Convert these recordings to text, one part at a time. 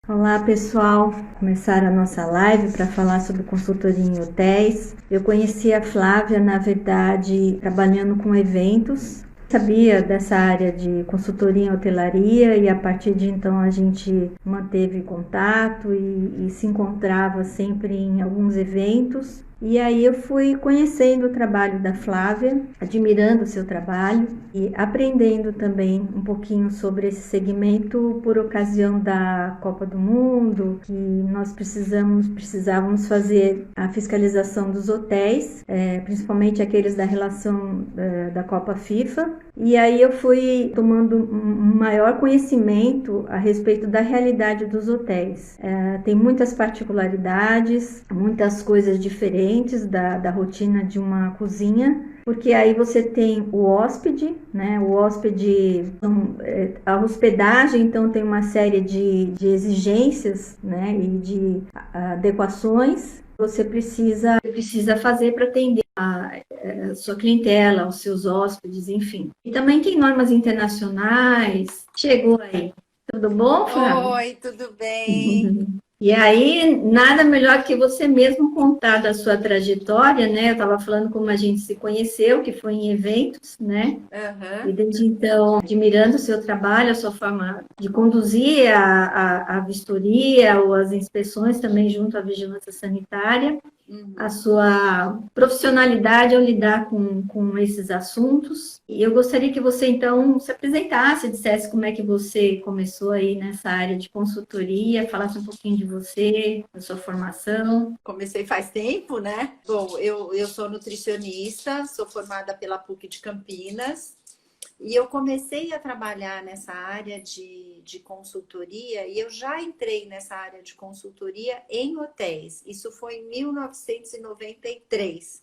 Olá pessoal, começar a nossa live para falar sobre consultoria em hotéis. Eu conheci a Flávia, na verdade, trabalhando com eventos. Sabia dessa área de consultoria em hotelaria e a partir de então a gente manteve contato e se encontrava sempre em alguns eventos. E aí eu fui conhecendo o trabalho da Flávia, admirando o seu trabalho e aprendendo também um pouquinho sobre esse segmento por ocasião da Copa do Mundo, que nós precisávamos fazer a fiscalização dos hotéis, principalmente aqueles da relação da Copa FIFA. E aí eu fui tomando um maior conhecimento a respeito da realidade dos hotéis. Tem muitas particularidades, muitas coisas diferentes da rotina de uma cozinha, porque aí você tem o hóspede, né? O hóspede, a hospedagem, então tem uma série de exigências, né? E de adequações você precisa fazer para atender a sua clientela, os seus hóspedes, enfim. E também tem normas internacionais. Chegou aí. Tudo bom, Flávia? Oi, tudo bem? E aí, nada melhor que você mesmo contar da sua trajetória, né? Eu estava falando como a gente se conheceu, que foi em eventos, né? E Aham. desde então, admirando o seu trabalho, a sua forma de conduzir a vistoria ou as inspeções também junto à vigilância sanitária, a Uhum. sua profissionalidade ao lidar com esses assuntos. E eu gostaria que você, então, se apresentasse, dissesse como é que você começou aí nessa área de consultoria, falasse um pouquinho de você, da sua formação. Comecei faz tempo, né? Bom, eu sou nutricionista, sou formada pela PUC de Campinas e eu comecei a trabalhar nessa área de consultoria e eu já entrei nessa área de consultoria em hotéis. Isso foi em 1993.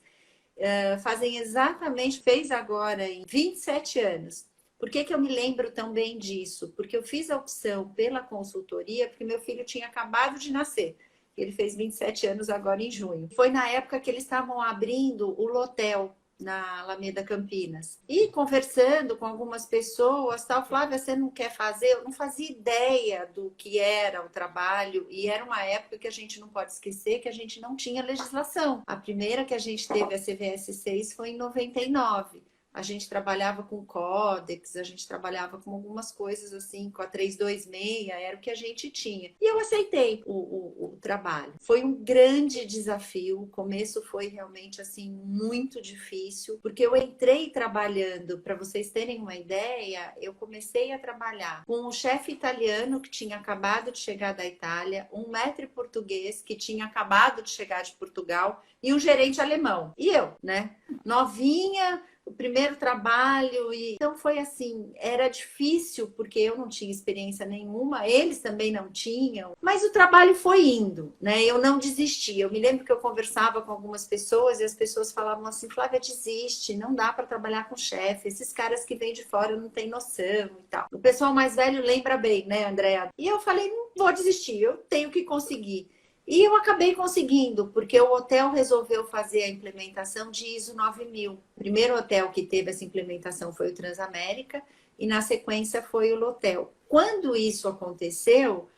Fazem exatamente, fez agora em 27 anos. Por que eu me lembro tão bem disso? Porque eu fiz a opção pela consultoria, porque meu filho tinha acabado de nascer. Ele fez 27 anos agora em junho. Foi na época que eles estavam abrindo o Lotel na Alameda Campinas. E conversando com algumas pessoas, tal, Flávia, você não quer fazer? Eu não fazia ideia do que era o trabalho e era uma época que a gente não pode esquecer que a gente não tinha legislação. A primeira que a gente teve, a CVS 6, foi em 99. A gente trabalhava com códex, a gente trabalhava com algumas coisas assim, com a 326, era o que a gente tinha. E eu aceitei o trabalho. Foi um grande desafio, o começo foi realmente assim muito difícil, porque eu entrei trabalhando, para vocês terem uma ideia, eu comecei a trabalhar com um chefe italiano que tinha acabado de chegar da Itália, um maître português que tinha acabado de chegar de Portugal e um gerente alemão. E eu, né, novinha, o primeiro trabalho, e então foi assim, era difícil porque eu não tinha experiência nenhuma, eles também não tinham, mas o trabalho foi indo, né? Eu não desisti. Eu me lembro que eu conversava com algumas pessoas e as pessoas falavam assim: Flávia, desiste, não dá para trabalhar com chefe, esses caras que vêm de fora não têm noção e tal. O pessoal mais velho lembra bem, né, Andréa? E eu falei: não vou desistir, eu tenho que conseguir. E eu acabei conseguindo, porque o hotel resolveu fazer a implementação de ISO 9000. O primeiro hotel que teve essa implementação foi o Transamérica e na sequência foi o Lotel. Quando isso aconteceu,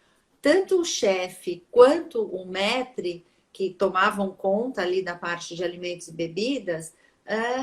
tanto o chefe quanto o maître, que tomavam conta ali da parte de alimentos e bebidas,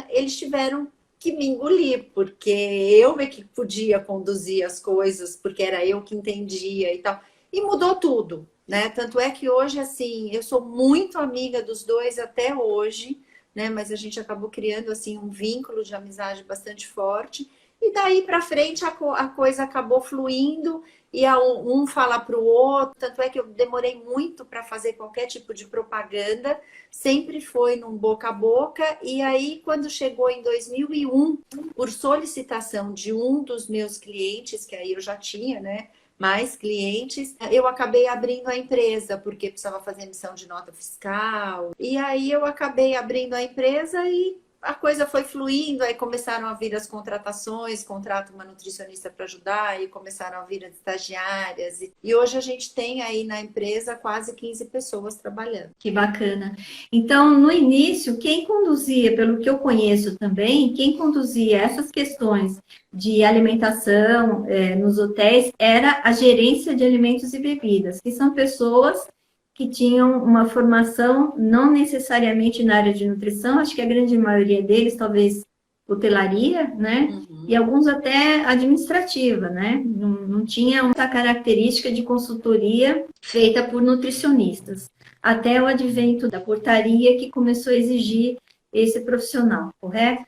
eles tiveram que me engolir, porque eu é que podia conduzir as coisas, porque era eu que entendia e tal. E mudou tudo, né? Tanto é que hoje, assim, eu sou muito amiga dos dois até hoje, né? Mas a gente acabou criando, assim, um vínculo de amizade bastante forte. E daí para frente a coisa acabou fluindo e um fala para o outro. Tanto é que eu demorei muito para fazer qualquer tipo de propaganda, sempre foi num boca a boca. E aí, quando chegou em 2001, por solicitação de um dos meus clientes, que aí eu já tinha, né? Mais clientes, eu acabei abrindo a empresa, porque precisava fazer emissão de nota fiscal. E aí eu acabei abrindo a empresa e a coisa foi fluindo, aí começaram a vir as contratações, contrata uma nutricionista para ajudar, e começaram a vir as estagiárias. E hoje a gente tem aí na empresa quase 15 pessoas trabalhando. Que bacana. Então, no início, quem conduzia, pelo que eu conheço também, quem conduzia essas questões de alimentação nos hotéis era a gerência de alimentos e bebidas, que são pessoas que tinham uma formação não necessariamente na área de nutrição, acho que a grande maioria deles, talvez hotelaria, né? Uhum. E alguns até administrativa, né? Não tinha essa característica de consultoria feita por nutricionistas. Até o advento da portaria que começou a exigir esse profissional, correto?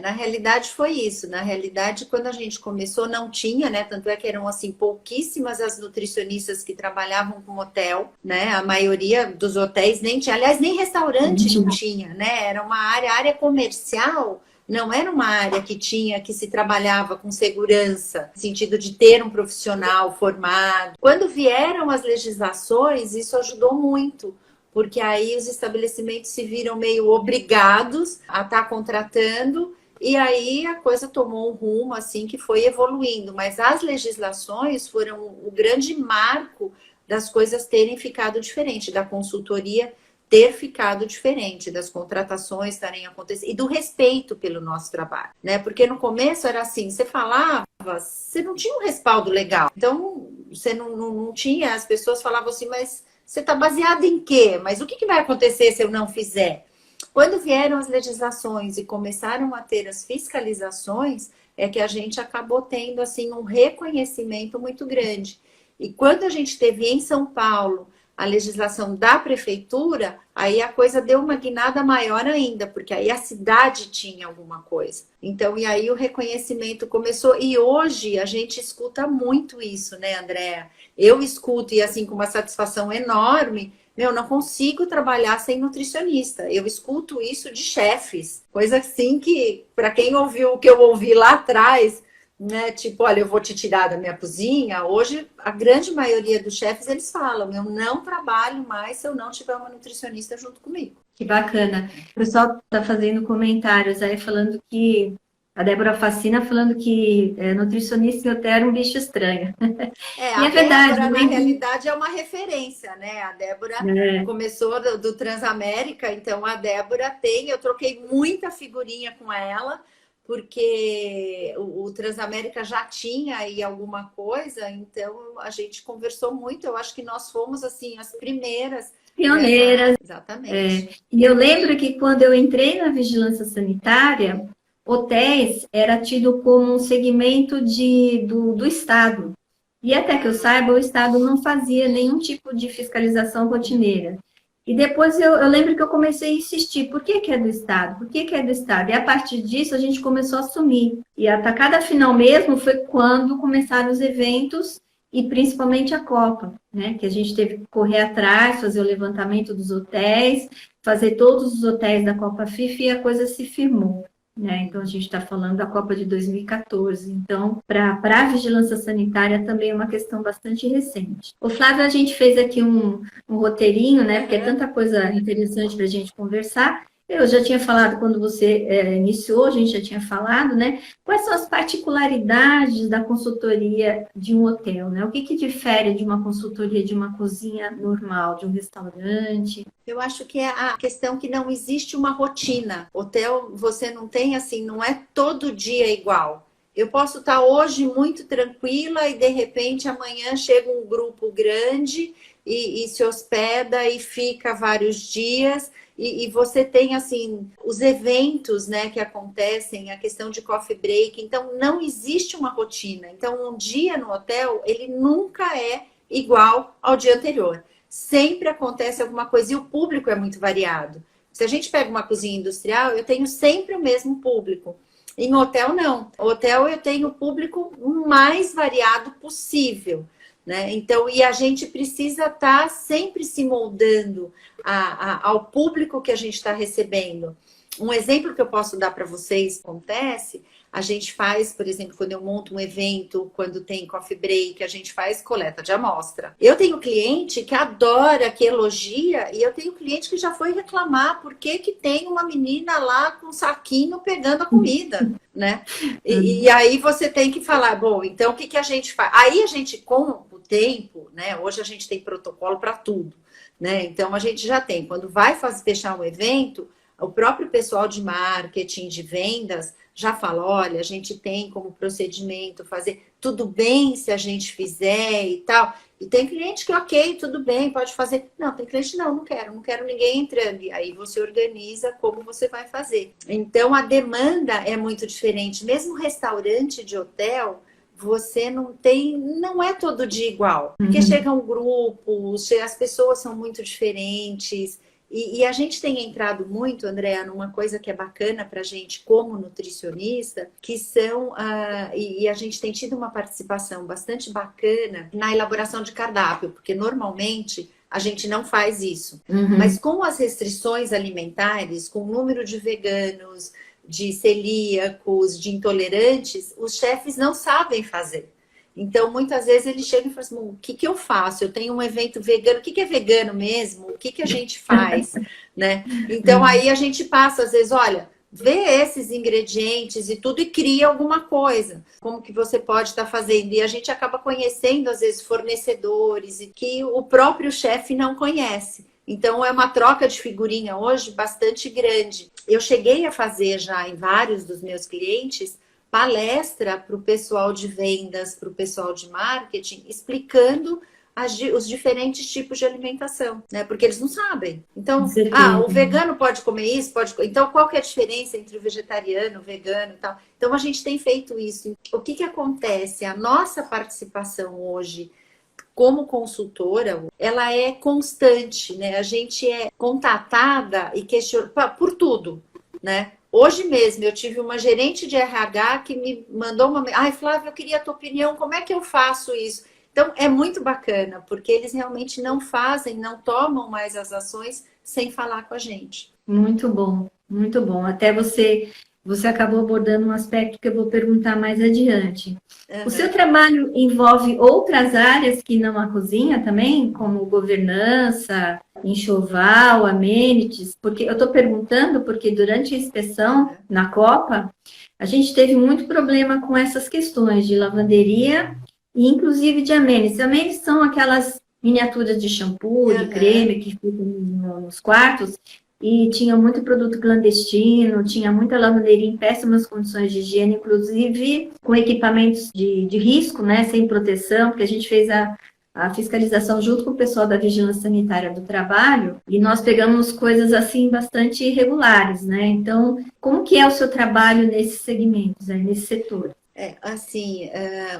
Na realidade foi isso. Na realidade, quando a gente começou, não tinha, né? Tanto é que eram assim pouquíssimas as nutricionistas que trabalhavam com hotel, né? A maioria dos hotéis nem tinha, aliás, nem restaurante não tinha, né? Era uma área comercial. Não era uma área que se trabalhava com segurança, no sentido de ter um profissional formado. Quando vieram as legislações, isso ajudou muito, porque aí os estabelecimentos se viram meio obrigados a estar contratando, e aí a coisa tomou um rumo assim que foi evoluindo. Mas as legislações foram o grande marco das coisas terem ficado diferente, da consultoria ter ficado diferente, das contratações estarem acontecendo e do respeito pelo nosso trabalho, né? Porque no começo era assim, você falava, você não tinha um respaldo legal, então você não tinha, as pessoas falavam assim, mas você está baseado em quê? Mas o que vai acontecer se eu não fizer? Quando vieram as legislações e começaram a ter as fiscalizações, é que a gente acabou tendo assim um reconhecimento muito grande. E quando a gente teve em São Paulo a legislação da prefeitura, aí a coisa deu uma guinada maior ainda, porque aí a cidade tinha alguma coisa. Então, e aí o reconhecimento começou. E hoje a gente escuta muito isso, né, Andréa? Eu escuto, e assim, com uma satisfação enorme, não consigo trabalhar sem nutricionista. Eu escuto isso de chefes. Coisa assim que, para quem ouviu o que eu ouvi lá atrás, né? Tipo, olha, eu vou te tirar da minha cozinha. Hoje, a grande maioria dos chefes, eles falam, eu não trabalho mais se eu não tiver uma nutricionista junto comigo. Que bacana. O pessoal está fazendo comentários aí falando que a Débora Facina falando que nutricionista em hotel era um bicho estranho. E A é verdade. Débora, na realidade, é uma referência, né? A Débora começou do Transamérica, então a Débora eu troquei muita figurinha com ela, porque o Transamérica já tinha aí alguma coisa, então a gente conversou muito. Eu acho que nós fomos assim as primeiras pioneiras. Exatamente. E eu lembro que quando eu entrei na vigilância sanitária, hotéis era tido como um segmento do Estado. E até que eu saiba, o Estado não fazia nenhum tipo de fiscalização rotineira. E depois eu lembro que eu comecei a insistir, por que é do Estado? Por que é do Estado? E a partir disso a gente começou a assumir. E a tacada final mesmo foi quando começaram os eventos e principalmente a Copa, né? Que a gente teve que correr atrás, fazer o levantamento dos hotéis, fazer todos os hotéis da Copa FIFA e a coisa se firmou. Né? Então, a gente está falando da Copa de 2014. Então, para a vigilância sanitária também é uma questão bastante recente. O Flávio, a gente fez aqui um roteirinho, né? Porque é tanta coisa interessante para a gente conversar. Eu já tinha falado quando você iniciou, a gente já tinha falado, né? Quais são as particularidades da consultoria de um hotel, né? O que difere de uma consultoria de uma cozinha normal, de um restaurante? Eu acho que é a questão que não existe uma rotina. Hotel, você não tem assim, não é todo dia igual. Eu posso estar hoje muito tranquila e de repente amanhã chega um grupo grande e se hospeda e fica vários dias. E você tem, assim, os eventos, né, que acontecem, a questão de coffee break. Então, não existe uma rotina. Então, um dia no hotel, ele nunca é igual ao dia anterior. Sempre acontece alguma coisa e o público é muito variado. Se a gente pega uma cozinha industrial, eu tenho sempre o mesmo público. Em hotel, não. Hotel, eu tenho o público o mais variado possível. Né? Então, e a gente precisa estar sempre se moldando ao público que a gente está recebendo. Um exemplo que eu posso dar para vocês acontece, a gente faz, por exemplo, quando eu monto um evento, quando tem coffee break, a gente faz coleta de amostra. Eu tenho cliente que adora, que elogia, e eu tenho cliente que já foi reclamar por que tem uma menina lá com um saquinho pegando a comida, né? E aí você tem que falar, bom, então o que a gente faz? Aí a gente, com o tempo, né? Hoje a gente tem protocolo para tudo, né? Então a gente já tem, quando vai fechar um evento, o próprio pessoal de marketing, de vendas, já fala, olha, a gente tem como procedimento fazer, tudo bem se a gente fizer e tal. E tem cliente que, ok, tudo bem, pode fazer. Não, tem cliente, não quero ninguém entrando. E aí você organiza como você vai fazer. Então, a demanda é muito diferente. Mesmo restaurante de hotel, você não é todo dia igual. Porque chega um grupo, as pessoas são muito diferentes. E a gente tem entrado muito, Andréa, numa coisa que é bacana para a gente como nutricionista, que são, e a gente tem tido uma participação bastante bacana na elaboração de cardápio, porque normalmente a gente não faz isso. Mas com as restrições alimentares, com o número de veganos, de celíacos, de intolerantes, os chefes não sabem fazer. Então, muitas vezes ele chega e fala assim, o que eu faço? Eu tenho um evento vegano, o que é vegano mesmo? O que a gente faz? Né? Então, aí a gente passa, às vezes, olha, vê esses ingredientes e tudo e cria alguma coisa. Como que você pode estar fazendo? E a gente acaba conhecendo, às vezes, fornecedores e que o próprio chefe não conhece. Então, é uma troca de figurinha hoje bastante grande. Eu cheguei a fazer já em vários dos meus clientes palestra para o pessoal de vendas, para o pessoal de marketing, explicando os diferentes tipos de alimentação, né? Porque eles não sabem. Então, o vegano pode comer isso, Então, qual que é a diferença entre o vegetariano, o vegano e tal? Então, a gente tem feito isso. O que acontece? A nossa participação hoje como consultora, ela é constante, né? A gente é contatada e questionada por tudo, né? Hoje mesmo eu tive uma gerente de RH que me mandou uma... Ai, Flávia, eu queria a tua opinião, como é que eu faço isso? Então, é muito bacana, porque eles realmente não fazem, não tomam mais as ações sem falar com a gente. Muito bom, muito bom. Até você acabou abordando um aspecto que eu vou perguntar mais adiante. O seu trabalho envolve outras áreas que não a cozinha também, como governança, enxoval, amenities? Porque eu estou perguntando porque durante a inspeção na Copa, a gente teve muito problema com essas questões de lavanderia e inclusive de amenities. Amenities são aquelas miniaturas de shampoo, de creme que ficam nos quartos, e tinha muito produto clandestino, tinha muita lavanderia em péssimas condições de higiene, inclusive com equipamentos de risco, né, sem proteção, porque a gente fez a fiscalização junto com o pessoal da Vigilância Sanitária do Trabalho, e nós pegamos coisas assim bastante irregulares, né? Então, como que é o seu trabalho nesses segmentos, nesse setor?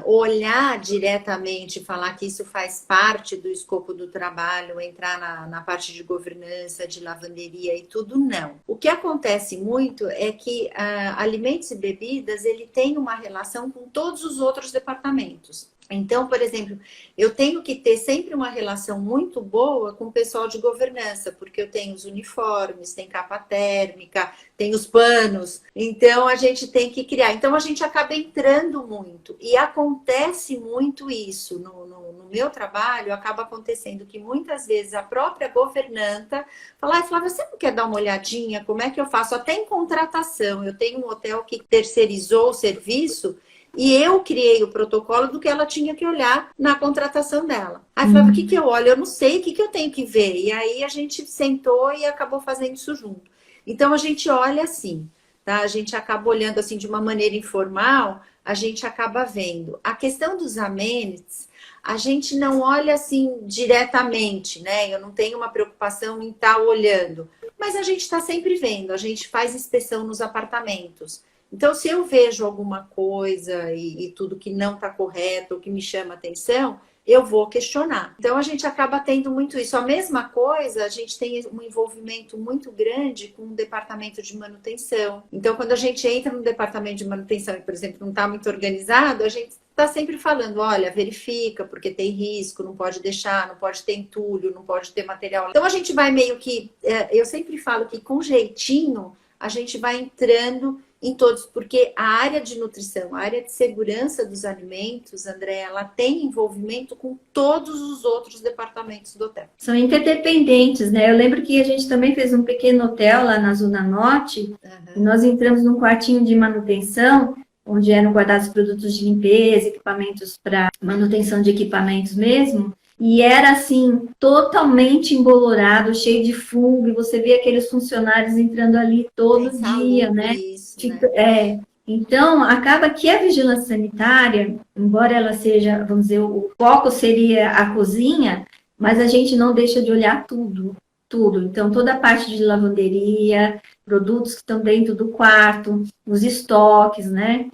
Olhar diretamente, falar que isso faz parte do escopo do trabalho, entrar na parte de governança, de lavanderia e tudo, não. O que acontece muito é que alimentos e bebidas, ele tem uma relação com todos os outros departamentos. Então, por exemplo, eu tenho que ter sempre uma relação muito boa com o pessoal de governança, porque eu tenho os uniformes, tem capa térmica, tem os panos, então a gente tem que criar. Então a gente acaba entrando muito, e acontece muito isso no meu trabalho, acaba acontecendo que muitas vezes a própria governanta fala, Flávia, você não quer dar uma olhadinha, como é que eu faço? Até em contratação, eu tenho um hotel que terceirizou o serviço, e eu criei o protocolo do que ela tinha que olhar na contratação dela. Aí eu falava, o que eu olho? Eu não sei, o que eu tenho que ver? E aí a gente sentou e acabou fazendo isso junto. Então a gente olha assim, tá? A gente acaba olhando assim de uma maneira informal, a gente acaba vendo. A questão dos amenities, a gente não olha assim diretamente, né? Eu não tenho uma preocupação em estar olhando, mas a gente está sempre vendo, a gente faz inspeção nos apartamentos. Então, se eu vejo alguma coisa e tudo que não está correto ou que me chama atenção, eu vou questionar. Então, a gente acaba tendo muito isso. A mesma coisa, a gente tem um envolvimento muito grande com o departamento de manutenção. Então, quando a gente entra no departamento de manutenção e, por exemplo, não está muito organizado, a gente está sempre falando, olha, verifica, porque tem risco, não pode deixar, não pode ter entulho, não pode ter material. Então, a gente vai meio que... eu sempre falo que com jeitinho, a gente vai entrando em todos, porque a área de nutrição, a área de segurança dos alimentos, André, ela tem envolvimento com todos os outros departamentos do hotel. São interdependentes, né? Eu lembro que a gente também fez um pequeno hotel lá na Zona Norte, e nós entramos num quartinho de manutenção, onde eram guardados produtos de limpeza, equipamentos para manutenção de equipamentos mesmo, e era assim, totalmente embolorado, cheio de fungo, e você vê aqueles funcionários entrando ali todo dia, né? Isso, né? Então, acaba que a vigilância sanitária, embora ela seja, vamos dizer, o foco seria a cozinha, mas a gente não deixa de olhar tudo, tudo. Então, toda a parte de lavanderia, produtos que estão dentro do quarto, os estoques, né?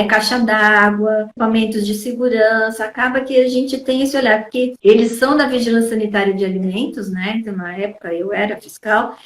Caixa d'água, equipamentos de segurança, acaba que a gente tem esse olhar, porque eles são da Vigilância Sanitária de Alimentos, né? Então, na época eu era fiscal,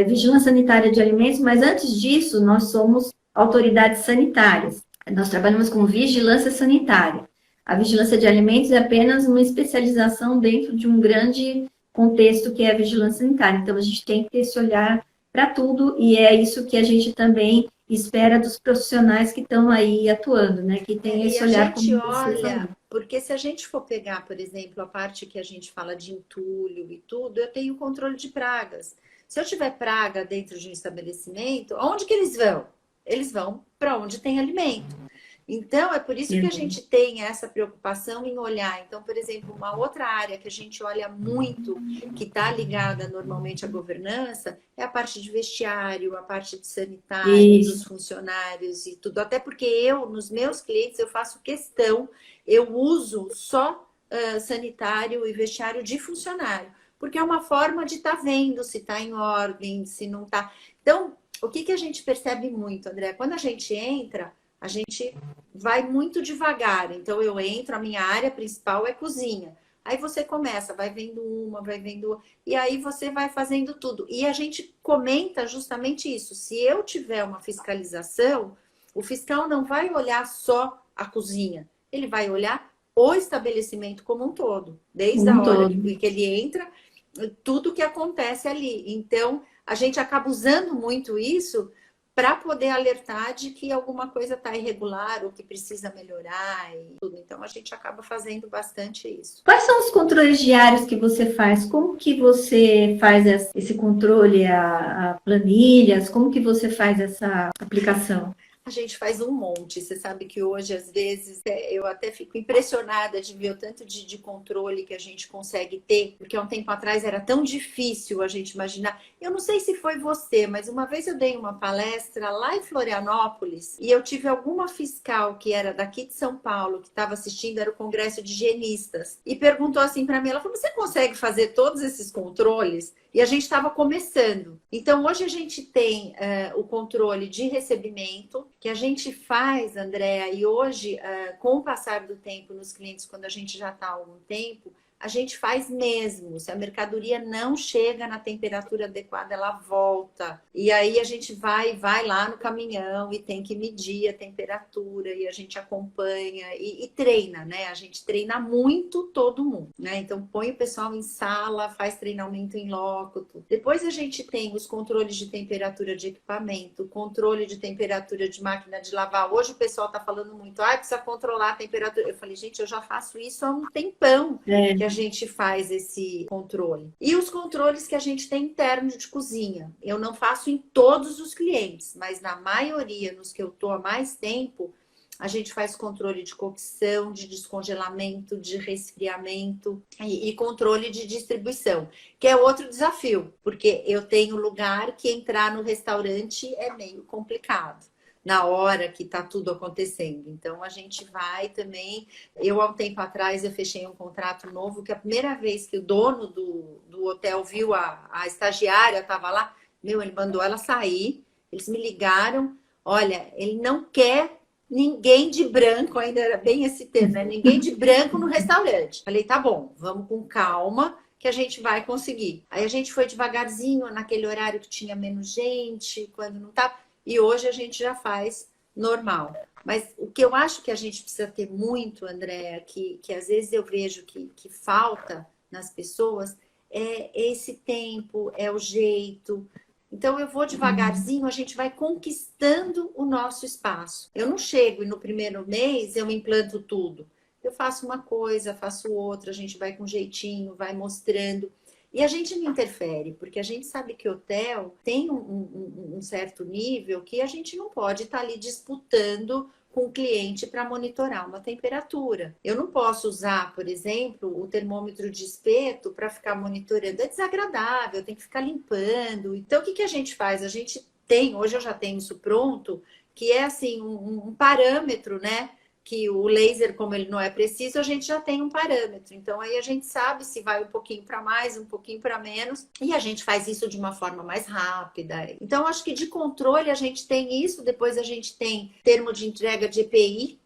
Vigilância Sanitária de Alimentos, mas antes disso nós somos autoridades sanitárias. Nós trabalhamos com vigilância sanitária. A vigilância de alimentos é apenas uma especialização dentro de um grande contexto que é a vigilância sanitária. Então, a gente tem que ter esse olhar para tudo e é isso que a gente também espera dos profissionais que estão aí atuando, né? Que tem esse olhar como você falou. Porque se a gente for pegar, por exemplo, a parte que a gente fala de entulho e tudo, eu tenho controle de pragas. Se eu tiver praga dentro de um estabelecimento, aonde que eles vão? Eles vão para onde tem alimento. Então, é por isso que a gente tem essa preocupação em olhar. Então, por exemplo, uma outra área que a gente olha muito, que está ligada normalmente à governança, é a parte de vestiário, a parte de sanitário, dos funcionários e tudo. Até porque eu, nos meus clientes, eu faço questão, eu uso só sanitário e vestiário de funcionário. Porque é uma forma de estar vendo se está em ordem, se não está. Então, o que a gente percebe muito, André? Quando a gente entra, a gente vai muito devagar. Então, eu entro, a minha área principal é cozinha. Aí você começa, vai vendo uma, vai vendo... E aí você vai fazendo tudo. E a gente comenta justamente isso. Se eu tiver uma fiscalização, o fiscal não vai olhar só a cozinha. Ele vai olhar o estabelecimento como um todo. Desde a hora que ele entra, tudo que acontece ali. Então, a gente acaba usando muito isso para poder alertar de que alguma coisa está irregular ou que precisa melhorar e tudo. Então, a gente acaba fazendo bastante isso. Quais são os controles diários que você faz? Como que você faz esse controle, a planilhas? Como que você faz essa aplicação? A gente faz um monte. Você sabe que hoje, às vezes, eu até fico impressionada de ver o tanto de controle que a gente consegue ter, porque há um tempo atrás era tão difícil a gente imaginar. Eu não sei se foi você, mas uma vez eu dei uma palestra lá em Florianópolis e eu tive alguma fiscal que era daqui de São Paulo, que estava assistindo, era o Congresso de Higienistas, e perguntou assim para mim, ela falou, você consegue fazer todos esses controles? E a gente estava começando. Então, hoje a gente tem o controle de recebimento, que a gente faz, Andréa, e hoje, com o passar do tempo nos clientes, quando a gente já está há algum tempo, a gente faz mesmo. Se a mercadoria não chega na temperatura adequada, ela volta. E aí a gente vai lá no caminhão e tem que medir a temperatura e a gente acompanha e treina, né? A gente treina muito todo mundo, né? Então põe o pessoal em sala, faz treinamento em loco. Tudo. Depois a gente tem os controles de temperatura de equipamento, controle de temperatura de máquina de lavar. Hoje o pessoal tá falando muito, precisa controlar a temperatura. Eu falei, gente, eu já faço isso há um tempão. Que a gente faz esse controle. E os controles que a gente tem internos de cozinha. Eu não faço em todos os clientes, mas na maioria, nos que eu estou há mais tempo, a gente faz controle de cocção, de descongelamento, de resfriamento e controle de distribuição, que é outro desafio, porque eu tenho lugar que entrar no restaurante é meio complicado na hora que está tudo acontecendo. Então, a gente vai também... Eu, há um tempo atrás, eu fechei um contrato novo, que a primeira vez que o dono do hotel viu a estagiária, estava lá, ele mandou ela sair, eles me ligaram, olha, ele não quer ninguém de branco, ainda era bem esse termo, né? Ninguém de branco no restaurante. Falei, tá bom, vamos com calma, que a gente vai conseguir. Aí a gente foi devagarzinho, naquele horário que tinha menos gente, quando não estava... E hoje a gente já faz normal. Mas o que eu acho que a gente precisa ter muito, Andréa, que às vezes eu vejo que falta nas pessoas, é esse tempo, é o jeito. Então, eu vou devagarzinho, a gente vai conquistando o nosso espaço. Eu não chego e no primeiro mês eu implanto tudo. Eu faço uma coisa, faço outra, a gente vai com jeitinho, vai mostrando. E a gente não interfere, porque a gente sabe que hotel tem um certo nível que a gente não pode estar ali disputando com o cliente para monitorar uma temperatura. Eu não posso usar, por exemplo, o termômetro de espeto para ficar monitorando. É desagradável, tem que ficar limpando. Então, o que a gente faz? A gente tem, hoje eu já tenho isso pronto, que é assim, um parâmetro, né? Que o laser, como ele não é preciso, a gente já tem um parâmetro. Então, aí a gente sabe se vai um pouquinho para mais, um pouquinho para menos, e a gente faz isso de uma forma mais rápida. Então, acho que de controle a gente tem isso, depois a gente tem termo de entrega de EPI,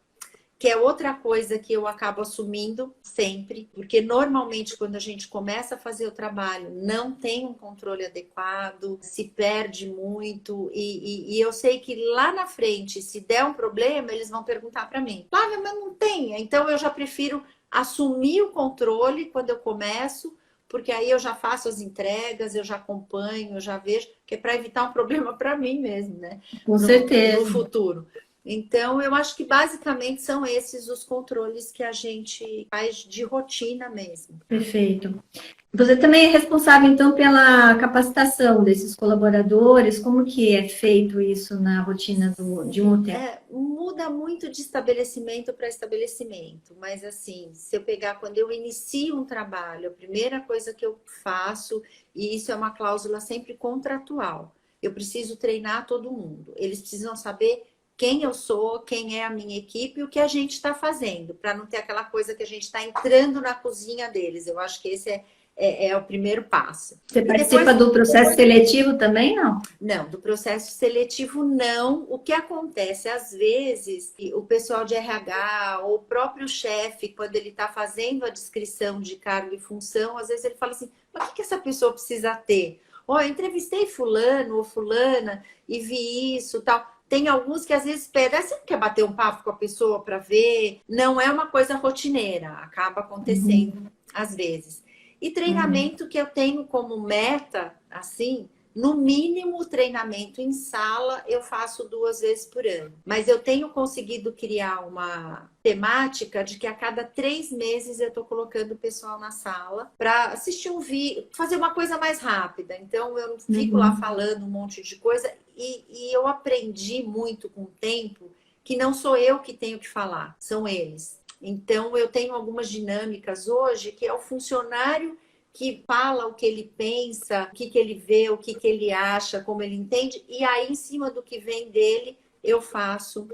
que é outra coisa que eu acabo assumindo sempre, porque normalmente quando a gente começa a fazer o trabalho, não tem um controle adequado, se perde muito, e eu sei que lá na frente, se der um problema, eles vão perguntar para mim, Flávia, mas não tem. Então eu já prefiro assumir o controle quando eu começo, porque aí eu já faço as entregas, eu já acompanho, eu já vejo, que é para evitar um problema para mim mesmo, né? Com certeza. No futuro. Então, eu acho que basicamente são esses os controles que a gente faz de rotina mesmo. Perfeito. Você também é responsável, então, pela capacitação desses colaboradores? Como que é feito isso na rotina de um hotel? Muda muito de estabelecimento para estabelecimento, mas assim, se eu pegar quando eu inicio um trabalho, a primeira coisa que eu faço, e isso é uma cláusula sempre contratual, eu preciso treinar todo mundo. Eles precisam saber quem eu sou, quem é a minha equipe e o que a gente está fazendo, para não ter aquela coisa que a gente está entrando na cozinha deles. Eu acho que esse é o primeiro passo. Você participa do processo seletivo também, não? Não, do processo seletivo não. O que acontece, às vezes, o pessoal de RH ou o próprio chefe, quando ele está fazendo a descrição de cargo e função, às vezes ele fala assim, mas o que essa pessoa precisa ter? Eu entrevistei fulano ou fulana e vi isso, tal. Tem alguns que às vezes pedem, você não quer bater um papo com a pessoa para ver? Não é uma coisa rotineira, acaba acontecendo às vezes. E treinamento que eu tenho como meta, assim, no mínimo treinamento em sala eu faço 2 vezes por ano. Mas eu tenho conseguido criar uma temática de que a cada 3 meses eu estou colocando o pessoal na sala para assistir um vídeo, fazer uma coisa mais rápida. Então eu não fico lá falando um monte de coisa e eu aprendi muito com o tempo que não sou eu que tenho que falar, são eles. Então eu tenho algumas dinâmicas hoje que é o funcionário que fala o que ele pensa, o que ele vê, o que ele acha, como ele entende, e aí, em cima do que vem dele, eu faço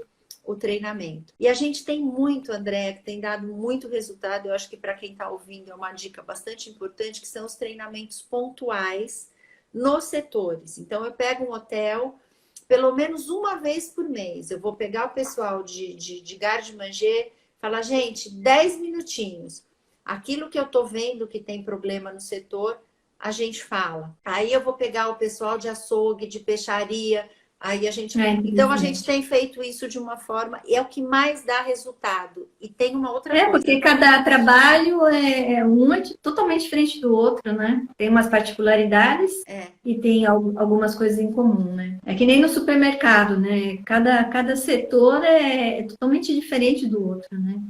o treinamento. E a gente tem muito, André, que tem dado muito resultado, eu acho que para quem está ouvindo é uma dica bastante importante, que são os treinamentos pontuais nos setores. Então, eu pego um hotel, pelo menos uma vez por mês, eu vou pegar o pessoal de garde-manger, falar, gente, 10 minutinhos, aquilo que eu tô vendo que tem problema no setor, a gente fala. Aí eu vou pegar o pessoal de açougue, de peixaria, aí a gente... Então a gente tem feito isso de uma forma, e é o que mais dá resultado. E tem uma outra coisa. Porque cada trabalho é totalmente diferente do outro, né? Tem umas particularidades e tem algumas coisas em comum, né? É que nem no supermercado, né? Cada setor é totalmente diferente do outro, né?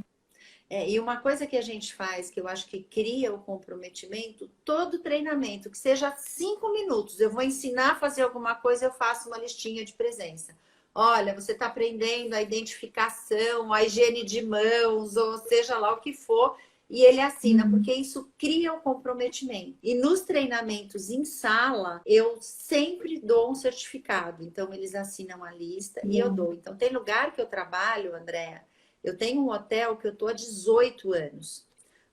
E uma coisa que a gente faz, que eu acho que cria o comprometimento, todo treinamento, que seja 5 minutos, eu vou ensinar a fazer alguma coisa, eu faço uma listinha de presença. Olha, você está aprendendo a identificação, a higiene de mãos, ou seja lá o que for, e ele assina, porque isso cria o comprometimento. E nos treinamentos em sala, eu sempre dou um certificado. Então, eles assinam a lista e eu dou. Então, tem lugar que eu trabalho, Andréa, eu tenho um hotel que eu tô há 18 anos.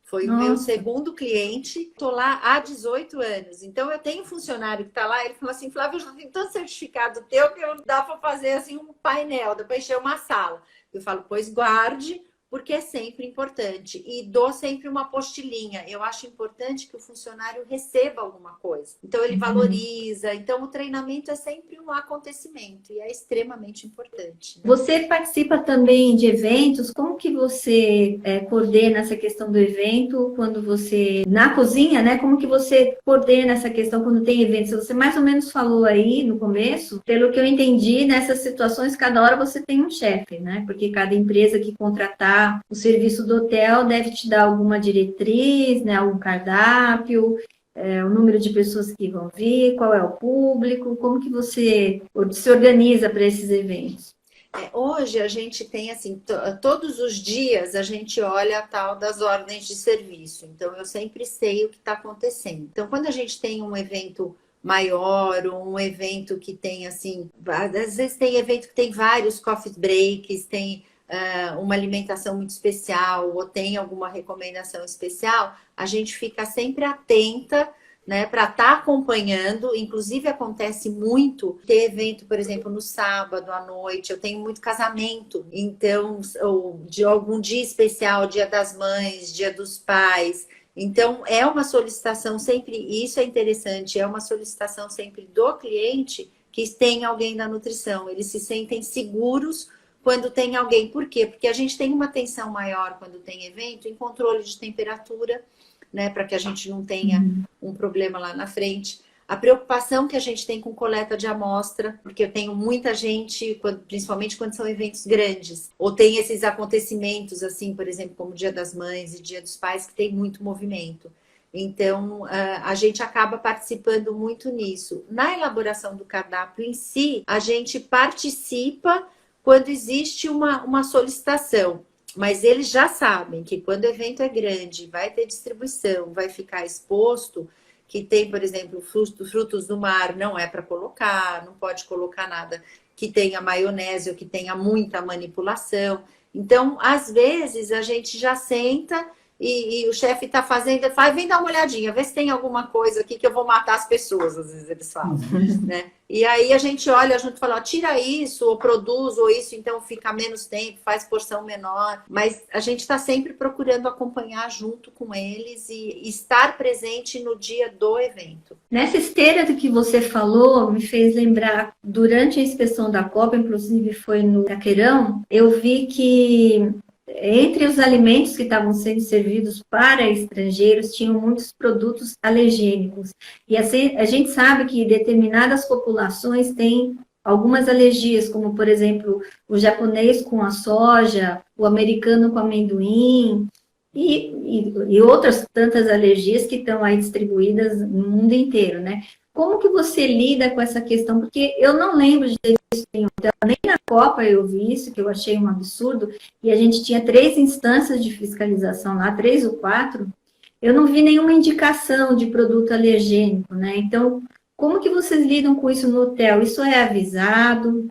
Foi o meu segundo cliente, tô lá há 18 anos. Então, eu tenho um funcionário que tá lá, ele falou assim, Flávia, eu já tenho tanto certificado teu que dá para fazer assim um painel, dá para encher uma sala. Eu falo, pois guarde, porque é sempre importante. E dou sempre uma apostilinha. Eu acho importante que o funcionário receba alguma coisa. Então, ele valoriza. Então, o treinamento é sempre um acontecimento e é extremamente importante. Você participa também de eventos? Como que você coordena essa questão do evento quando você... Na cozinha, né? Como que você coordena essa questão quando tem eventos? Você mais ou menos falou aí no começo, pelo que eu entendi, nessas situações, cada hora você tem um chefe, né? Porque cada empresa que contratar o serviço do hotel deve te dar alguma diretriz, né? Algum cardápio, o número de pessoas que vão vir, qual é o público, como que você se organiza para esses eventos? Hoje a gente tem assim, todos os dias a gente olha a tal das ordens de serviço. Então eu sempre sei o que está acontecendo. Então quando a gente tem um evento maior, ou um evento que tem assim, às vezes tem evento que tem vários coffee breaks, tem uma alimentação muito especial, ou tem alguma recomendação especial, a gente fica sempre atenta, né, para estar acompanhando. Inclusive acontece muito ter evento, por exemplo, no sábado à noite. Eu tenho muito casamento, então, ou de algum dia especial, Dia das Mães, Dia dos Pais. Então, é uma solicitação sempre, e isso é interessante, é uma solicitação sempre do cliente que tem alguém da nutrição. Eles se sentem seguros quando tem alguém. Por quê? Porque a gente tem uma atenção maior quando tem evento em controle de temperatura, né, para que a gente não tenha um problema lá na frente. A preocupação que a gente tem com coleta de amostra, porque eu tenho muita gente, principalmente quando são eventos grandes, ou tem esses acontecimentos, assim, por exemplo, como Dia das Mães e Dia dos Pais, que tem muito movimento. Então, a gente acaba participando muito nisso. Na elaboração do cardápio em si, a gente participa quando existe uma solicitação. Mas eles já sabem que quando o evento é grande, vai ter distribuição, vai ficar exposto, que tem, por exemplo, frutos do mar, não é para colocar, não pode colocar nada que tenha maionese ou que tenha muita manipulação. Então, às vezes, a gente já senta e o chefe está fazendo, ele fala, vem dar uma olhadinha, vê se tem alguma coisa aqui que eu vou matar as pessoas, às vezes eles falam, né? E aí a gente olha junto e fala, ó, tira isso, ou produz, ou isso, então fica menos tempo, faz porção menor. Mas a gente está sempre procurando acompanhar junto com eles e estar presente no dia do evento. Nessa esteira do que você falou, me fez lembrar, durante a inspeção da Copa, inclusive foi no Taqueirão, eu vi que entre os alimentos que estavam sendo servidos para estrangeiros, tinham muitos produtos alergênicos. E assim, a gente sabe que determinadas populações têm algumas alergias, como, por exemplo, o japonês com a soja, o americano com amendoim, e outras tantas alergias que estão aí distribuídas no mundo inteiro, né? Como que você lida com essa questão? Porque eu não lembro de ter visto em hotel, nem na Copa eu vi isso, que eu achei um absurdo, e a gente tinha 3 instâncias de fiscalização lá, 3 ou 4, eu não vi nenhuma indicação de produto alergênico, né? Então, como que vocês lidam com isso no hotel? Isso é avisado?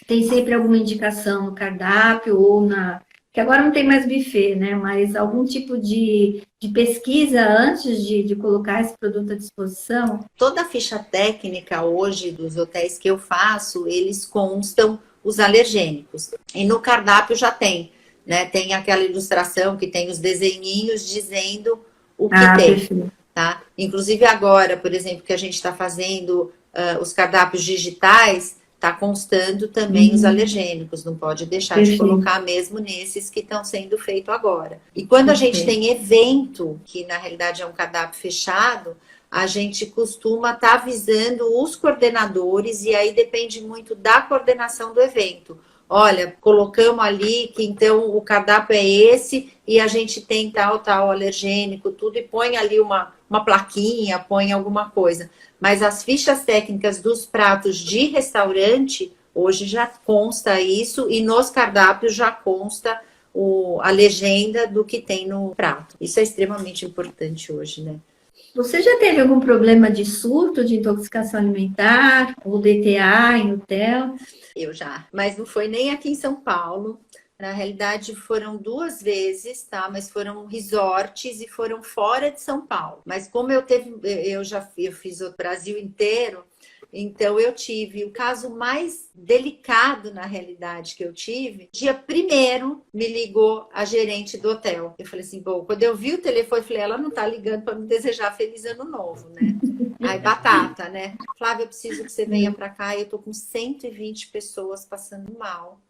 Tem sempre alguma indicação no cardápio ou na... que agora não tem mais buffet, né? Mas algum tipo de pesquisa antes de colocar esse produto à disposição? Toda a ficha técnica hoje dos hotéis que eu faço, eles constam os alergênicos. E no cardápio já tem, né? Tem aquela ilustração que tem os desenhinhos dizendo o que tem. Perfeito. Tá? Inclusive agora, por exemplo, que a gente está fazendo os cardápios digitais, está constando também os alergênicos, não pode deixar de colocar mesmo nesses que estão sendo feitos agora. E quando a gente tem evento, que na realidade é um cardápio fechado, a gente costuma estar avisando os coordenadores, e aí depende muito da coordenação do evento. Olha, colocamos ali que então o cardápio é esse e a gente tem tal alergênico, tudo, e põe ali uma plaquinha, põe alguma coisa. Mas as fichas técnicas dos pratos de restaurante, hoje já consta isso, e nos cardápios já consta a legenda do que tem no prato. Isso é extremamente importante hoje, né? Você já teve algum problema de surto de intoxicação alimentar ou DTA em hotel? Eu já, mas não foi nem aqui em São Paulo. Na realidade, foram 2 vezes, tá? Mas foram resorts e foram fora de São Paulo. Mas como eu fiz o Brasil inteiro, Então, eu tive o caso mais delicado, na realidade, que eu tive. Dia primeiro, me ligou a gerente do hotel. Eu falei assim, bom, quando eu vi o telefone, eu falei, ela não tá ligando para me desejar feliz ano novo, né? Aí, batata, né? Flávia, eu preciso que você venha para cá. Eu tô com 120 pessoas passando mal.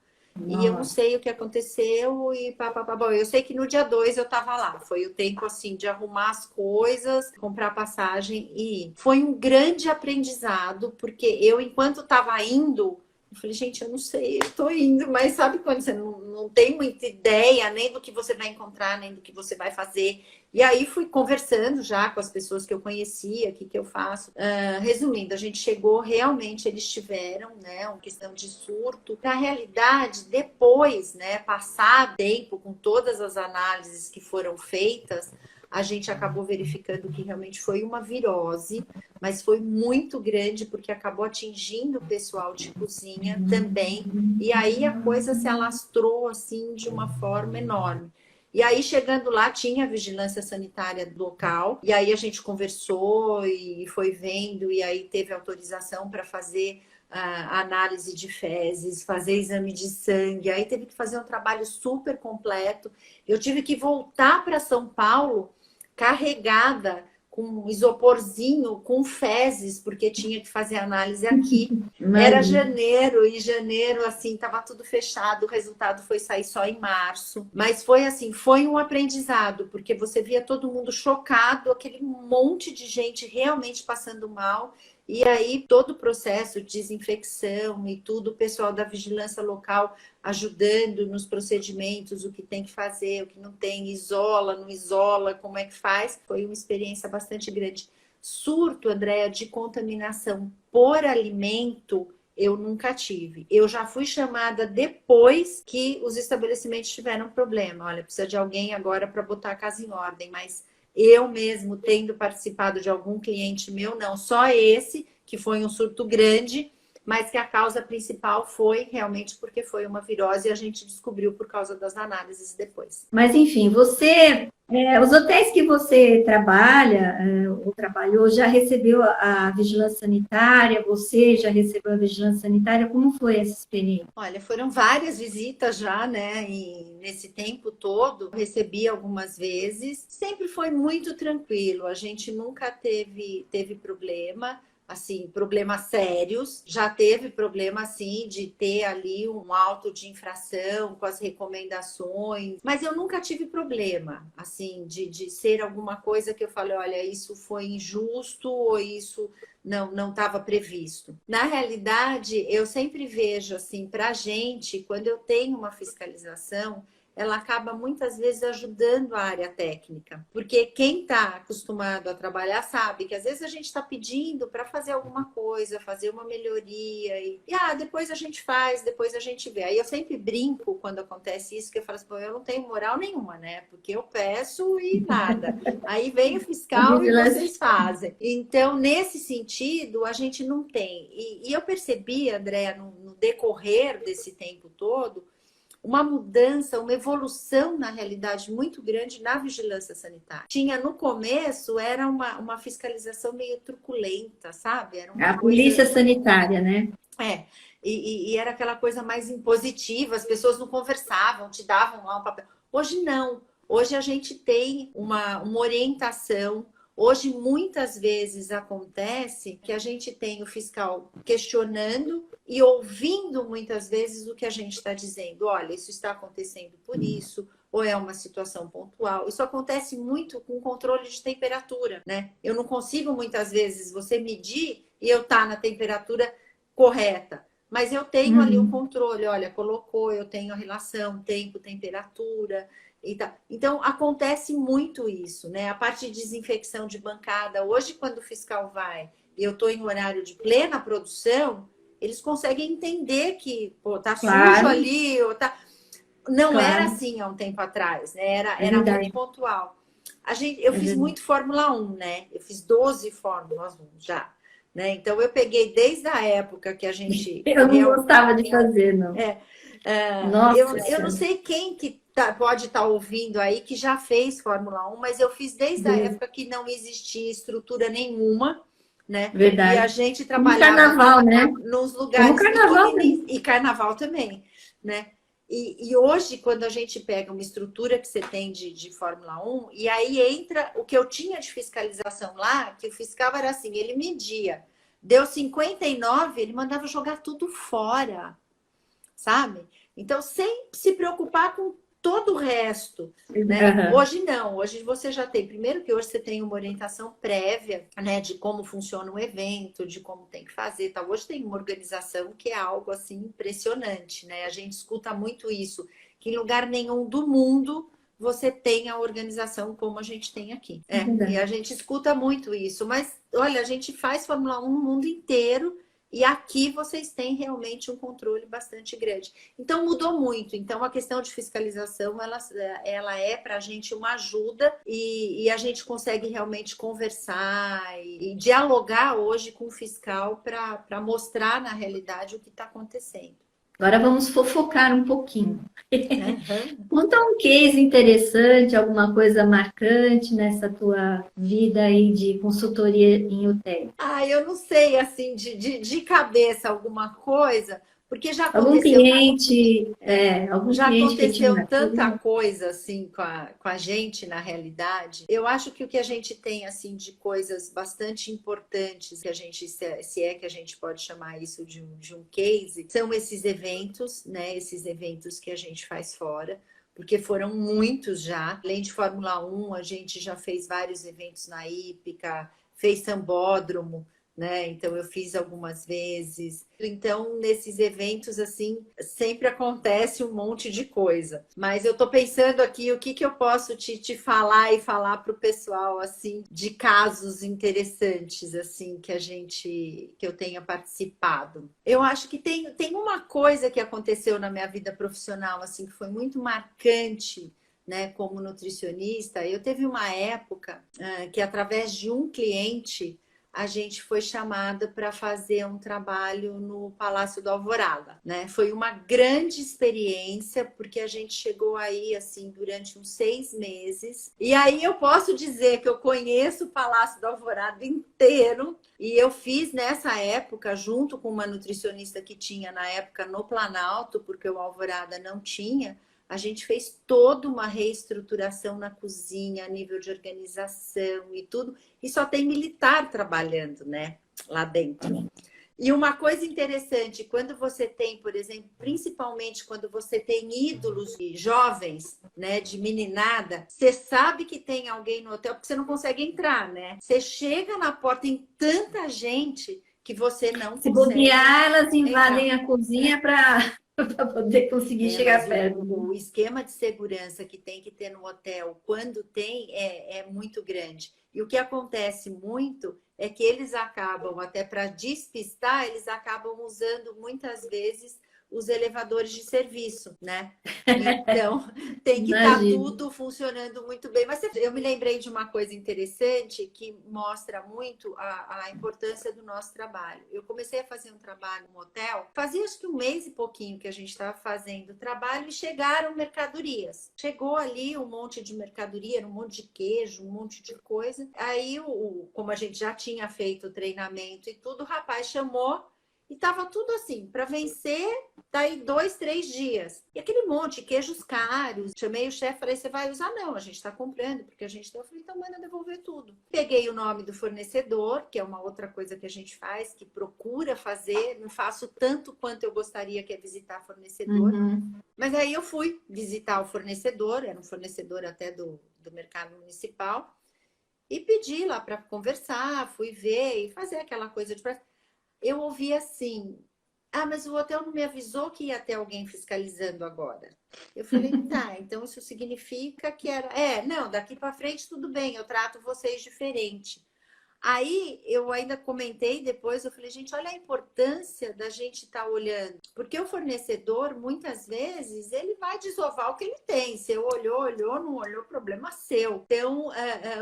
E eu não sei o que aconteceu e papapá. Bom, eu sei que no dia 2 eu tava lá. Foi o tempo, assim, de arrumar as coisas, comprar passagem e ir. Foi um grande aprendizado, porque eu, enquanto tava indo, eu falei, gente, eu não sei, eu tô indo, mas sabe quando você não tem muita ideia nem do que você vai encontrar, nem do que você vai fazer. E aí fui conversando já com as pessoas que eu conhecia, o que eu faço. Resumindo, a gente chegou, realmente eles tiveram, né, uma questão de surto. Na realidade, depois, né, passado tempo, com todas as análises que foram feitas, a gente acabou verificando que realmente foi uma virose, mas foi muito grande porque acabou atingindo o pessoal de cozinha também. E aí a coisa se alastrou assim de uma forma enorme. E aí, chegando lá, tinha a vigilância sanitária local, e aí a gente conversou e foi vendo, e aí teve autorização para fazer análise de fezes, fazer exame de sangue, aí teve que fazer um trabalho super completo. Eu tive que voltar para São Paulo carregada com um isoporzinho, com fezes, porque tinha que fazer análise aqui. Era janeiro, e janeiro, assim, estava tudo fechado, o resultado foi sair só em março. Mas foi assim, foi um aprendizado, porque você via todo mundo chocado, aquele monte de gente realmente passando mal. E aí, todo o processo de desinfecção e tudo, o pessoal da vigilância local ajudando nos procedimentos, o que tem que fazer, o que não tem, isola, não isola, como é que faz. Foi uma experiência bastante grande. Surto, Andréa, de contaminação por alimento, eu nunca tive. Eu já fui chamada depois que os estabelecimentos tiveram problema. Olha, precisa de alguém agora para botar a casa em ordem, mas eu mesmo, tendo participado de algum cliente meu, não, só esse, que foi um surto grande, mas que a causa principal foi realmente porque foi uma virose e a gente descobriu por causa das análises depois. Mas, enfim, os hotéis que você trabalha, ou trabalhou, já recebeu a vigilância sanitária? Você já recebeu a vigilância sanitária? Como foi essa experiência? Olha, foram várias visitas já, né? E nesse tempo todo, recebi algumas vezes. Sempre foi muito tranquilo, a gente nunca teve problema. Assim, problemas sérios, já teve problema assim de ter ali um auto de infração com as recomendações, mas eu nunca tive problema assim de ser alguma coisa que eu falei, olha, isso foi injusto ou isso não estava previsto. Na realidade, eu sempre vejo assim, para a gente, quando eu tenho uma fiscalização, ela acaba muitas vezes ajudando a área técnica. Porque quem está acostumado a trabalhar sabe que às vezes a gente está pedindo para fazer alguma coisa, fazer uma melhoria, e depois a gente faz, depois a gente vê. Aí eu sempre brinco quando acontece isso, que eu falo assim, eu não tenho moral nenhuma, né? Porque eu peço e nada. Aí vem o fiscal e vocês fazem. Então, nesse sentido, a gente não tem. E eu percebi, Andréa, no decorrer desse tempo todo, uma mudança, uma evolução, na realidade, muito grande na vigilância sanitária. Tinha, no começo, era uma fiscalização meio truculenta, sabe? Era uma polícia sanitária, né? E era aquela coisa mais impositiva, as pessoas não conversavam, te davam lá um papel. Hoje não. Hoje a gente tem uma orientação. Hoje, muitas vezes, acontece que a gente tem o fiscal questionando e ouvindo muitas vezes o que a gente está dizendo. Olha, isso está acontecendo por isso, ou é uma situação pontual. Isso acontece muito com controle de temperatura, né? Eu não consigo, muitas vezes, você medir e eu estar na temperatura correta. Mas eu tenho ali um controle, olha, colocou, eu tenho a relação tempo, temperatura. Então, acontece muito isso, né? A parte de desinfecção de bancada. Hoje, quando o fiscal vai e eu estou em horário de plena produção, eles conseguem entender que tá sujo ali, ou tá... Não era assim há um tempo atrás, né? Era muito pontual. Eu fiz muito Fórmula 1, né? Eu fiz 12 Fórmulas 1 já. Né? Então, eu peguei desde a época que a gente... Eu não gostava de fazer, não. Nossa, eu não sei quem que pode estar ouvindo aí que já fez Fórmula 1, mas eu fiz desde a época que não existia estrutura nenhuma. né? E a Verdade. gente Como trabalhava carnaval, né? nos Como lugares carnaval também. pequenininhos, e carnaval também, né? E hoje, quando a gente pega uma estrutura que você tem de Fórmula 1, e aí entra o que eu tinha de fiscalização lá, que o fiscal era assim, ele media, deu 59, ele mandava jogar tudo fora, sabe? Então, sem se preocupar com todo o resto, né? Aham. Hoje não, hoje você já tem, primeiro que hoje você tem uma orientação prévia, né, de como funciona um evento, de como tem que fazer, tá? Hoje tem uma organização que é algo assim impressionante, né? A gente escuta muito isso, que em lugar nenhum do mundo você tem a organização como a gente tem aqui. É E a verdade. gente escuta muito isso, mas olha, a gente faz Fórmula 1 no mundo inteiro. E aqui vocês têm realmente um controle bastante grande. Então mudou muito. Então a questão de fiscalização ela é para a gente uma ajuda e a gente consegue realmente conversar e dialogar hoje com o fiscal para mostrar na realidade o que está acontecendo. Agora vamos fofocar um pouquinho. Uhum. Conta um case interessante, alguma coisa marcante nessa tua vida aí de consultoria em hotel. Ah, eu não sei assim de cabeça alguma coisa, porque Algum cliente, algum já cliente que te aconteceu tanta marcou? coisa assim com a gente na realidade. Eu acho que o que a gente tem assim de coisas bastante importantes que a gente se é que a gente pode chamar isso de um case, são esses eventos, né? Esses eventos que a gente faz fora. Porque foram muitos já. Além de Fórmula 1, a gente já fez vários eventos na Hípica, fez sambódromo, né? Então eu fiz algumas vezes. Então, nesses eventos, assim, sempre acontece um monte de coisa. Mas eu tô pensando aqui o que eu posso te falar e falar para o pessoal, assim, de casos interessantes, assim, que eu tenha participado. Eu acho que tem uma coisa que aconteceu na minha vida profissional, assim, que foi muito marcante. Né, como nutricionista, eu teve uma época que através de um cliente a gente foi chamada para fazer um trabalho no Palácio do Alvorada, né? Foi uma grande experiência, porque a gente chegou aí, assim, durante uns 6 meses. E aí eu posso dizer que eu conheço o Palácio do Alvorada inteiro. E eu fiz nessa época, junto com uma nutricionista que tinha na época no Planalto, porque o Alvorada não tinha, a gente fez toda uma reestruturação na cozinha, a nível de organização e tudo, e só tem militar trabalhando, né, lá dentro. E uma coisa interessante, quando você tem, por exemplo, principalmente quando você tem ídolos de jovens, né, de meninada, você sabe que tem alguém no hotel porque você não consegue entrar, né? Você chega na porta, tem tanta gente que você não Se consegue bobear, elas invadem entrar. a cozinha para poder conseguir chegar Mas perto. o esquema de segurança que tem que ter no hotel, quando tem, é muito grande. E o que acontece muito é que eles acabam, até para despistar, eles acabam usando muitas vezes os elevadores de serviço, né? Então, tem que estar Imagina. tudo funcionando muito bem. Mas eu me lembrei de uma coisa interessante que mostra muito a importância do nosso trabalho. Eu comecei a fazer um trabalho no hotel, fazia acho que um mês e pouquinho que a gente estava fazendo o trabalho e chegaram mercadorias. Chegou ali um monte de mercadoria, um monte de queijo, um monte de coisa. Aí, como a gente já tinha feito o treinamento e tudo, o rapaz chamou. E estava tudo assim, para vencer daí 2, 3 dias. E aquele monte, queijos caros. Chamei o chefe, falei, você vai usar? Não, a gente está comprando, porque a gente está. Eu falei, então manda devolver tudo. Peguei o nome do fornecedor, que é uma outra coisa que a gente faz, que procura fazer. Não faço tanto quanto eu gostaria, que é visitar fornecedor. Uhum. Mas aí eu fui visitar o fornecedor, era um fornecedor até do mercado municipal, e pedi lá para conversar, fui ver e fazer aquela coisa de. Eu ouvi assim: ah, mas o hotel não me avisou que ia ter alguém fiscalizando agora. Eu falei, tá, então isso significa que era. Não, daqui para frente tudo bem, eu trato vocês diferente. Aí eu ainda comentei depois, eu falei, gente, olha a importância da gente estar olhando, porque o fornecedor, muitas vezes, ele vai desovar o que ele tem. Se olhou, não olhou, problema seu. Então,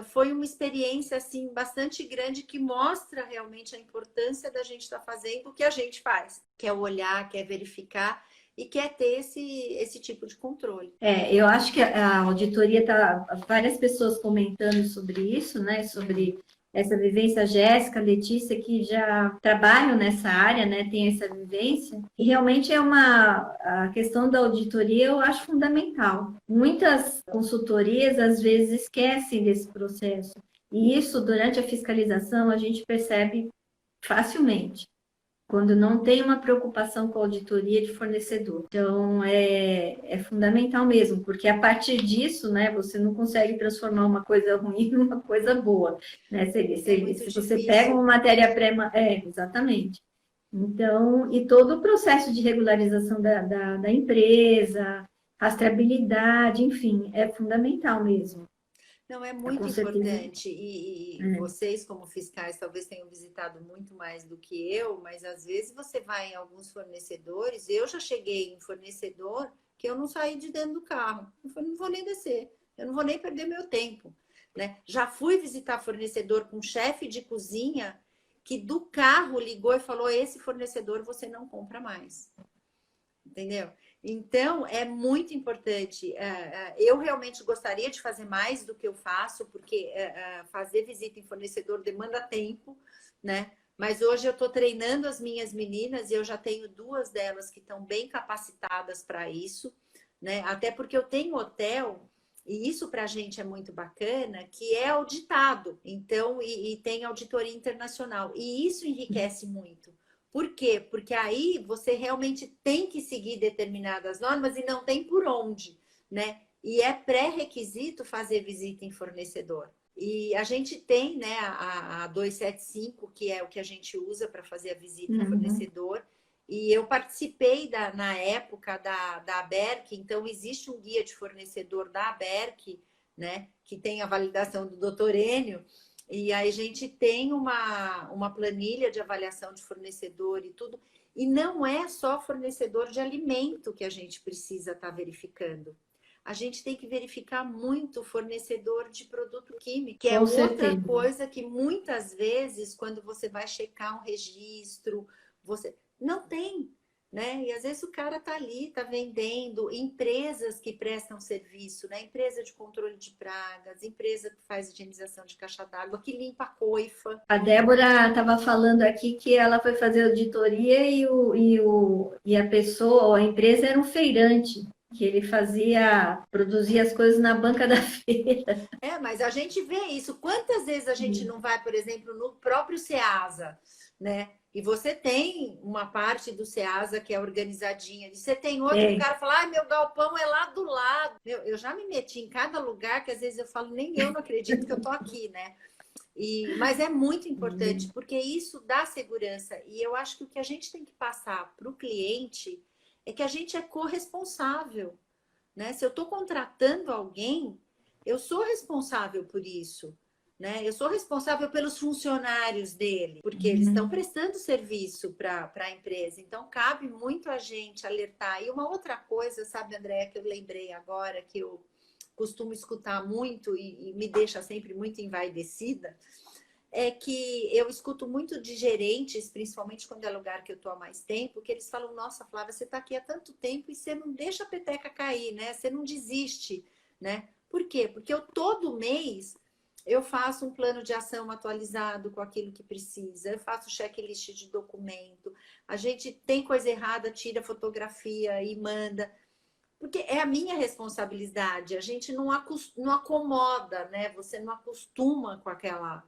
foi uma experiência, assim, bastante grande que mostra realmente a importância da gente estar fazendo o que a gente faz, que é olhar, quer verificar e quer ter esse tipo de controle. Eu acho que a auditoria tá várias pessoas comentando sobre isso, né? Sobre essa vivência, a Jéssica, a Letícia, que já trabalham nessa área, né, tem essa vivência, e realmente a questão da auditoria eu acho fundamental. Muitas consultorias, às vezes, esquecem desse processo, e isso, durante a fiscalização, a gente percebe facilmente quando não tem uma preocupação com a auditoria de fornecedor. Então, é fundamental mesmo, porque a partir disso, né, você não consegue transformar uma coisa ruim numa coisa boa, né? Se você pega uma matéria-prima... exatamente. Então, e todo o processo de regularização da empresa, rastreabilidade, enfim, é fundamental mesmo. Não, é muito importante. E vocês, como fiscais, talvez tenham visitado muito mais do que eu, mas às vezes você vai em alguns fornecedores. Eu já cheguei em fornecedor que eu não saí de dentro do carro. Eu falei, não vou nem descer, eu não vou nem perder meu tempo. Né? Já fui visitar fornecedor com chefe de cozinha que do carro ligou e falou: esse fornecedor você não compra mais. Entendeu? Então, é muito importante. Eu realmente gostaria de fazer mais do que eu faço, porque fazer visita em fornecedor demanda tempo, né? Mas hoje eu estou treinando as minhas meninas e eu já tenho 2 delas que estão bem capacitadas para isso, né? Até porque eu tenho hotel, e isso para a gente é muito bacana, que é auditado, então, e tem auditoria internacional, e isso enriquece muito. Por quê? Porque aí você realmente tem que seguir determinadas normas e não tem por onde, né? E é pré-requisito fazer visita em fornecedor. E a gente tem, né, a 275, que é o que a gente usa para fazer a visita em fornecedor. E eu participei na época da ABERC, então existe um guia de fornecedor da ABERC, né, que tem a validação do Dr. Enio. E aí a gente tem uma planilha de avaliação de fornecedor e tudo. E não é só fornecedor de alimento que a gente precisa estar verificando. A gente tem que verificar muito o fornecedor de produto químico, que é outra coisa que muitas vezes, quando você vai checar um registro, você não tem. Né? E às vezes o cara tá ali, tá vendendo, empresas que prestam serviço, né? Empresa de controle de pragas, empresa que faz higienização de caixa d'água, que limpa a coifa. A Débora estava falando aqui que ela foi fazer auditoria e a pessoa, a empresa era um feirante, que ele produzia as coisas na banca da feira. Mas a gente vê isso. Quantas vezes a gente não vai, por exemplo, no próprio Ceasa, né? E você tem uma parte do Ceasa que é organizadinha. E você tem outro, o cara fala: meu galpão é lá do lado. Eu já me meti em cada lugar que às vezes eu falo, nem eu não acredito que eu tô aqui, né? Mas é muito importante, porque isso dá segurança. E eu acho que o que a gente tem que passar para o cliente é que a gente é corresponsável, né? Se eu estou contratando alguém, eu sou responsável por isso. Né? Eu sou responsável pelos funcionários dele, porque eles estão prestando serviço para a empresa. Então, cabe muito a gente alertar. E uma outra coisa, sabe, Andréia, que eu lembrei agora, que eu costumo escutar muito e me deixa sempre muito envaidecida, é que eu escuto muito de gerentes, principalmente quando é lugar que eu estou há mais tempo, que eles falam: nossa, Flávia, você está aqui há tanto tempo e você não deixa a peteca cair, né? Você não desiste, né? Por quê? Porque eu todo mês eu faço um plano de ação atualizado com aquilo que precisa, eu faço checklist de documento, a gente tem coisa errada, tira fotografia e manda, porque é a minha responsabilidade, a gente não acomoda, né? Você não acostuma com aquela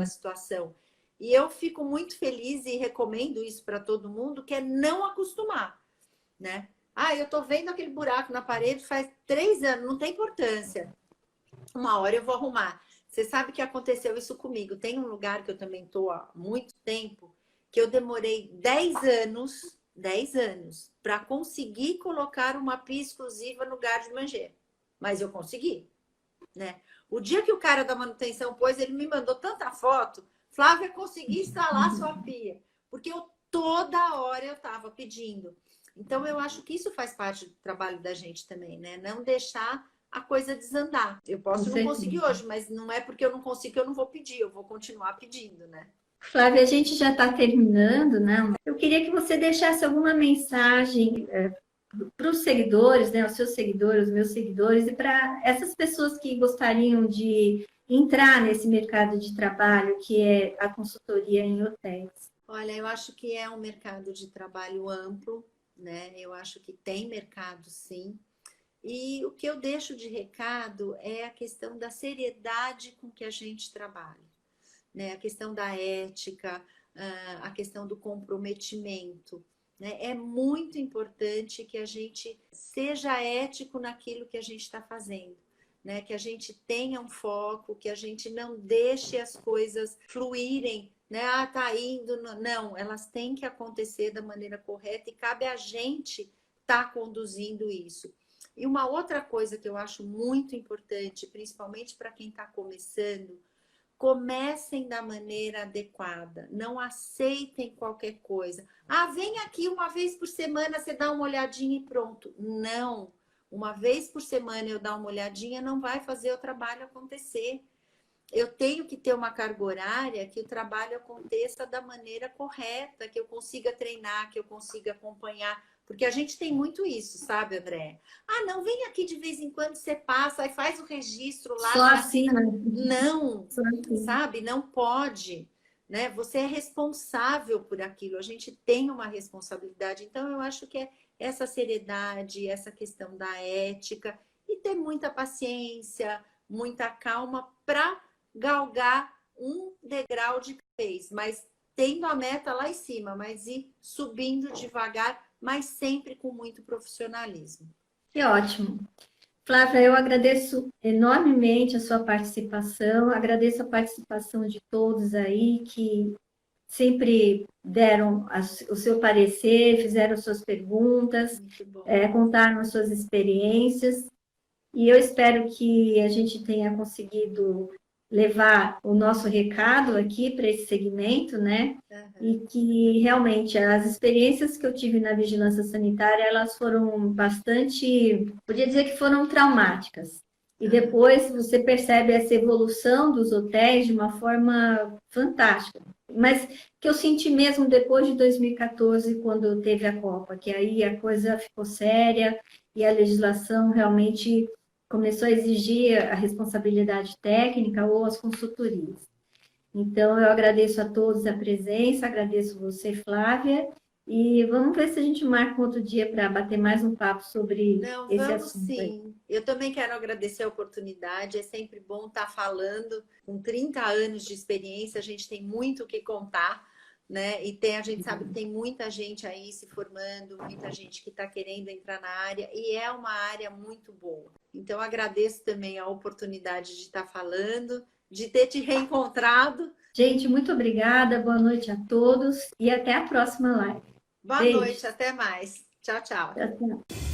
situação. E eu fico muito feliz e recomendo isso para todo mundo, que é não acostumar, né? Eu tô vendo aquele buraco na parede faz 3 anos, não tem importância. Uma hora eu vou arrumar. Você sabe que aconteceu isso comigo. Tem um lugar que eu também estou há muito tempo, que eu demorei 10 anos, para conseguir colocar uma pia exclusiva no garde-manger. Mas eu consegui, né? O dia que o cara da manutenção pôs, ele me mandou tanta foto: Flávia, consegui instalar sua pia. Porque toda hora eu estava pedindo. Então, eu acho que isso faz parte do trabalho da gente também, né? Não deixar a coisa desandar. Eu posso não conseguir hoje, mas não é porque eu não consigo que eu não vou pedir, eu vou continuar pedindo, né? Flávia, a gente já está terminando, né? Eu queria que você deixasse alguma mensagem para os seguidores, né? Os seus seguidores, os meus seguidores, e para essas pessoas que gostariam de entrar nesse mercado de trabalho que é a consultoria em hotéis? Olha, eu acho que é um mercado de trabalho amplo, né? Eu acho que tem mercado, sim. E o que eu deixo de recado é a questão da seriedade com que a gente trabalha, né? A questão da ética, a questão do comprometimento, né? É muito importante que a gente seja ético naquilo que a gente está fazendo, né? Que a gente tenha um foco, que a gente não deixe as coisas fluírem, né? Ah, tá indo. Não, elas têm que acontecer da maneira correta e cabe a gente estar conduzindo isso. E uma outra coisa que eu acho muito importante, principalmente para quem está começando, comecem da maneira adequada, não aceitem qualquer coisa. Ah, vem aqui uma vez por semana, você dá uma olhadinha e pronto. Não, uma vez por semana eu dar uma olhadinha não vai fazer o trabalho acontecer. Eu tenho que ter uma carga horária que o trabalho aconteça da maneira correta, que eu consiga treinar, que eu consiga acompanhar. Porque a gente tem muito isso, sabe, André? Ah, não, vem aqui de vez em quando, você passa e faz o registro lá. Só assim, né? Não, Só assim. sabe? Não pode, né? Você é responsável por aquilo. A gente tem uma responsabilidade. Então, eu acho que é essa seriedade, essa questão da ética e ter muita paciência, muita calma para galgar um degrau de vez, mas tendo a meta lá em cima, mas ir subindo devagar, mas sempre com muito profissionalismo. Que ótimo. Flávia, eu agradeço enormemente a sua participação, agradeço a participação de todos aí que sempre deram o seu parecer, fizeram suas perguntas, contaram as suas experiências, e eu espero que a gente tenha conseguido levar o nosso recado aqui para esse segmento, né? E que realmente as experiências que eu tive na vigilância sanitária, elas foram bastante, podia dizer que foram traumáticas. E depois você percebe essa evolução dos hotéis de uma forma fantástica. Mas que eu senti mesmo depois de 2014, quando teve a Copa, que aí a coisa ficou séria e a legislação realmente começou a exigir a responsabilidade técnica ou as consultorias. Então, eu agradeço a todos a presença, agradeço você, Flávia, e vamos ver se a gente marca um outro dia para bater mais um papo sobre Não, esse vamos assunto aí. sim. Eu também quero agradecer a oportunidade. É sempre bom estar falando. Com 30 anos de experiência, a gente tem muito o que contar, né? E a gente sabe que tem muita gente aí se formando, muita gente que está querendo entrar na área, e é uma área muito boa. Então, agradeço também a oportunidade de estar falando, de ter te reencontrado. Gente, muito obrigada, boa noite a todos e até a próxima live. Boa Beijo. noite, até mais. Tchau, tchau. Tchau, tchau.